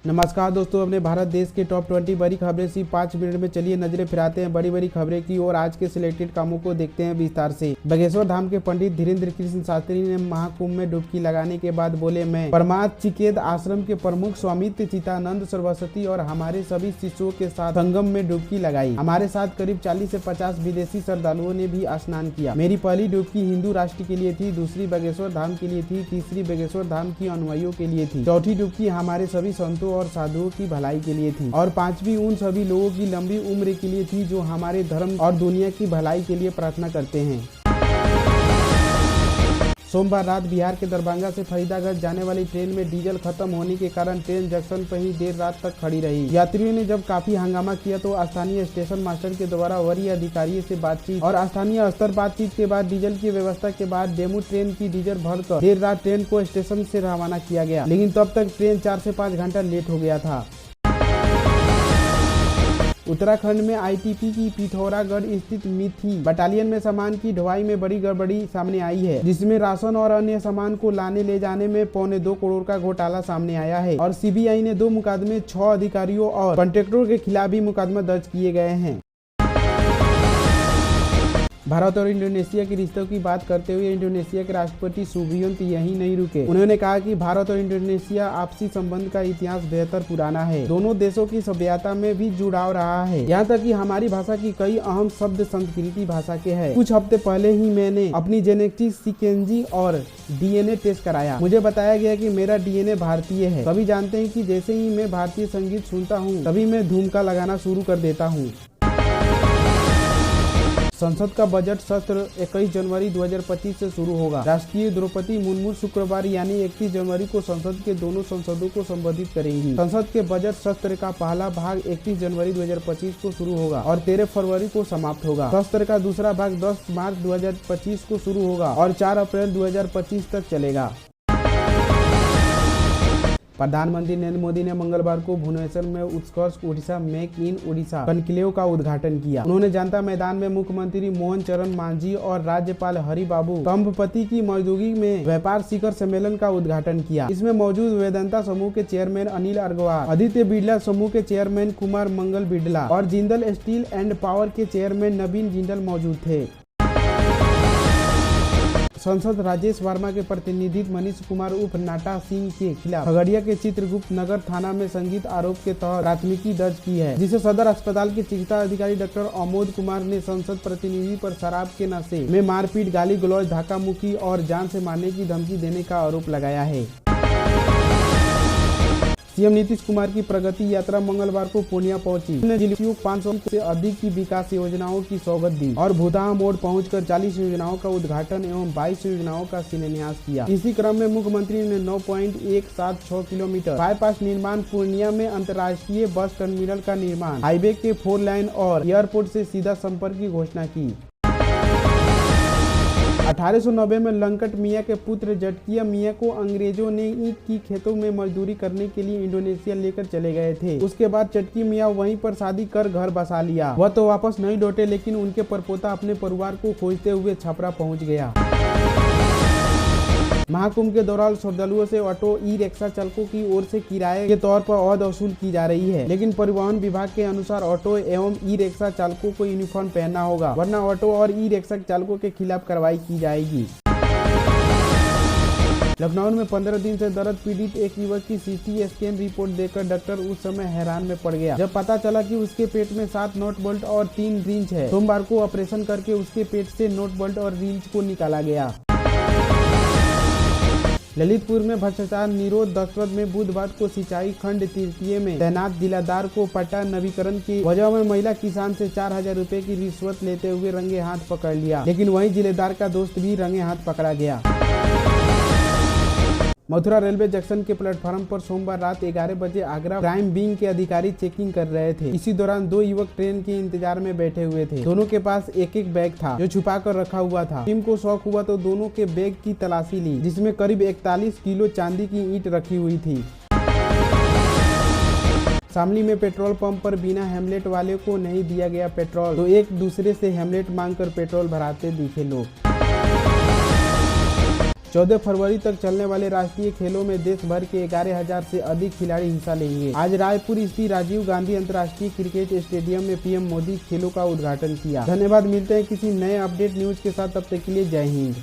नमस्कार दोस्तों, अपने भारत देश के टॉप 20 बड़ी खबरें सिर्फ 5 मिनट में। चलिए नजरें फिराते हैं बड़ी बड़ी खबरें की और आज के सिलेक्टेड कामों को देखते हैं विस्तार से। बागेश्वर धाम के पंडित धीरेन्द्र कृष्ण शास्त्री ने महाकुंभ में डुबकी लगाने के बाद बोले, मैं परमार्थ चिकेत आश्रम के प्रमुख स्वामित्व चितानंद सरस्वती और हमारे सभी शिष्यों के साथ संगम में डुबकी लगाई। हमारे साथ करीब 40 से 50 विदेशी श्रद्धालुओं ने भी स्नान किया। मेरी पहली डुबकी हिंदू राष्ट्र के लिए थी, दूसरी बागेश्वर धाम के लिए थी, तीसरी बागेश्वर धाम की अनुयायियों के लिए थी, चौथी डुबकी हमारे सभी संतों और साधुओं की भलाई के लिए थी और पांचवी उन सभी लोगों की लंबी उम्र के लिए थी जो हमारे धर्म और दुनिया की भलाई के लिए प्रार्थना करते हैं। सोमवार रात बिहार के दरभंगा से फरीदाबाद जाने वाली ट्रेन में डीजल खत्म होने के कारण ट्रेन जंक्शन पर ही देर रात तक खड़ी रही। यात्रियों ने जब काफी हंगामा किया तो स्थानीय स्टेशन मास्टर के द्वारा वरीय अधिकारियों से बातचीत और स्थानीय स्तर बातचीत के बाद डीजल की व्यवस्था के बाद डेमू ट्रेन की डीजल भरकर देर रात ट्रेन को स्टेशन से रवाना किया गया, लेकिन तब तक ट्रेन 4 से 5 घंटा लेट हो गया था। उत्तराखंड में आईटीबीपी की पिथौरागढ़ स्थित मिथी बटालियन में सामान की ढुलाई में बड़ी गड़बड़ी सामने आई है, जिसमें राशन और अन्य सामान को लाने ले जाने में 2.25 करोड़ का घोटाला सामने आया है और सीबीआई ने 2 मुकदमे 6 अधिकारियों और कॉन्ट्रैक्टरों के खिलाफ भी मुकदमा दर्ज किए गए हैं। भारत और इंडोनेशिया के रिश्तों की बात करते हुए इंडोनेशिया के राष्ट्रपति सुबियोंतो यहीं नहीं रुके। उन्होंने कहा कि भारत और इंडोनेशिया आपसी संबंध का इतिहास बेहतर पुराना है। दोनों देशों की सभ्यता में भी जुड़ाव रहा है, यहाँ तक कि हमारी भाषा की कई अहम शब्द संस्कृति भाषा के हैं। कुछ हफ्ते पहले ही मैंने अपनी जेनेटिक सीक्वेंसिंग और डीएनए टेस्ट कराया। मुझे बताया गया कि मेरा डीएनए भारतीय है। सभी जानते हैं कि जैसे ही मैं भारतीय संगीत सुनता हूँ तभी मैं धूमका लगाना शुरू कर देता हूँ। संसद का बजट सत्र 21 जनवरी 2025 से शुरू होगा। राष्ट्रीय द्रौपदी मुर्मू शुक्रवार यानी 31 जनवरी को संसद के दोनों संसदों को संबोधित करेंगी। संसद के बजट सत्र का पहला भाग 31 जनवरी 2025 को शुरू होगा और 13 फरवरी को समाप्त होगा। सत्र का दूसरा भाग 10 मार्च 2025 को शुरू होगा और 4 अप्रैल 2025 तक चलेगा। प्रधानमंत्री नरेंद्र मोदी ने मंगलवार को भुवनेश्वर में Utkarsh Odisha make in Odisha conclave का उद्घाटन किया। उन्होंने जनता मैदान में मुख्यमंत्री मोहन चरण मांझी और राज्यपाल हरिबाबू कंभपति की मौजूदगी में व्यापार शिखर सम्मेलन का उद्घाटन किया। इसमें मौजूद वेदांता समूह के चेयरमैन अनिल अग्रवाल, आदित्य बिड़ला समूह के चेयरमैन कुमार मंगल बिड़ला और जिंदल स्टील एंड पावर के चेयरमैन नवीन जिंदल मौजूद थे। सांसद राजेश वर्मा के प्रतिनिधित्व मनीष कुमार उर्फ नाटा सिंह के खिलाफ खगड़िया के चित्रगुप्त नगर थाना में संगीत आरोप के तहत प्राथमिकी दर्ज की है, जिसे सदर अस्पताल के चिकित्सा अधिकारी डॉक्टर अमोद कुमार ने संसद प्रतिनिधि पर शराब के नशे में मारपीट, गाली गलौज, धक्का मुक्की और जान से मारने की धमकी देने का आरोप लगाया है। सीएम नीतीश कुमार की प्रगति यात्रा मंगलवार को पूर्णिया पहुंची। उन्होंने जिले की 500 से अधिक की विकास योजनाओं की सौगात दी और भूतहा मोड़ पहुंचकर 40 योजनाओं का उद्घाटन एवं 22 योजनाओं का शिलान्यास किया। इसी क्रम में मुख्यमंत्री ने 9.176 किलोमीटर बाईपास निर्माण, पूर्णिया में अंतर्राष्ट्रीय बस टर्मिनल का निर्माण, हाईवे के 4 लाइन और एयरपोर्ट से सीधा संपर्क की घोषणा की। 1890 में लंकट मियाँ के पुत्र जटकिया मियाँ को अंग्रेजों ने ईंट की खेतों में मजदूरी करने के लिए इंडोनेशिया लेकर चले गए थे। उसके बाद चटकी मियाँ वहीं पर शादी कर घर बसा लिया। वह तो वापस नहीं लौटे, लेकिन उनके परपोता अपने परिवार को खोजते हुए छपरा पहुंच गया। महाकुंभ के दौरान श्रद्धालुओं से ऑटो ई रिक्शा चालकों की ओर से किराए के तौर पर अवैध वसूल की जा रही है, लेकिन परिवहन विभाग के अनुसार ऑटो एवं ई रिक्शा चालकों को यूनिफॉर्म पहनना होगा, वरना ऑटो और ई रिक्शा चालकों के खिलाफ कार्रवाई की जाएगी। लखनऊ में 15 दिन से दर्द पीड़ित एक युवक की सीटी स्कैन रिपोर्ट देखकर डॉक्टर उस समय हैरान में पड़ गया, जब पता चला कि उसके पेट में 7 नोट बोल्ट और 3 रिंच है। सोमवार को ऑपरेशन करके उसके पेट से नोट बोल्ट और रिंच को निकाला गया। ललितपुर में भ्रष्टाचार निरोध दफ्तर में बुधवार को सिंचाई खंड तृतीय में तैनात जिलादार को पट्टा नवीकरण की वजह में महिला किसान से 4000 रुपए की रिश्वत लेते हुए रंगे हाथ पकड़ लिया, लेकिन वहीं जिलेदार का दोस्त भी रंगे हाथ पकड़ा गया। मथुरा रेलवे जंक्शन के प्लेटफार्म पर सोमवार रात 11 बजे आगरा क्राइम विंग के अधिकारी चेकिंग कर रहे थे। इसी दौरान 2 युवक ट्रेन के इंतजार में बैठे हुए थे। दोनों के पास एक बैग था जो छुपा कर रखा हुआ था। टीम को शौक हुआ तो दोनों के बैग की तलाशी ली, जिसमें करीब 41 किलो चांदी की ईंट रखी हुई थी। शामली में पेट्रोल पंप पर बिना हेमलेट वाले को नहीं दिया गया पेट्रोल, तो एक दूसरे से हेमलेट मांगकर पेट्रोल भराते दिखे लोग। 14 फरवरी तक चलने वाले राष्ट्रीय खेलों में देश भर के 11,000 से अधिक खिलाड़ी हिस्सा लेंगे। आज रायपुर स्थित राजीव गांधी अंतर्राष्ट्रीय क्रिकेट स्टेडियम में पीएम मोदी खेलों का उद्घाटन किया। धन्यवाद। मिलते हैं किसी नए अपडेट न्यूज के साथ, तब तक के लिए जय हिंद।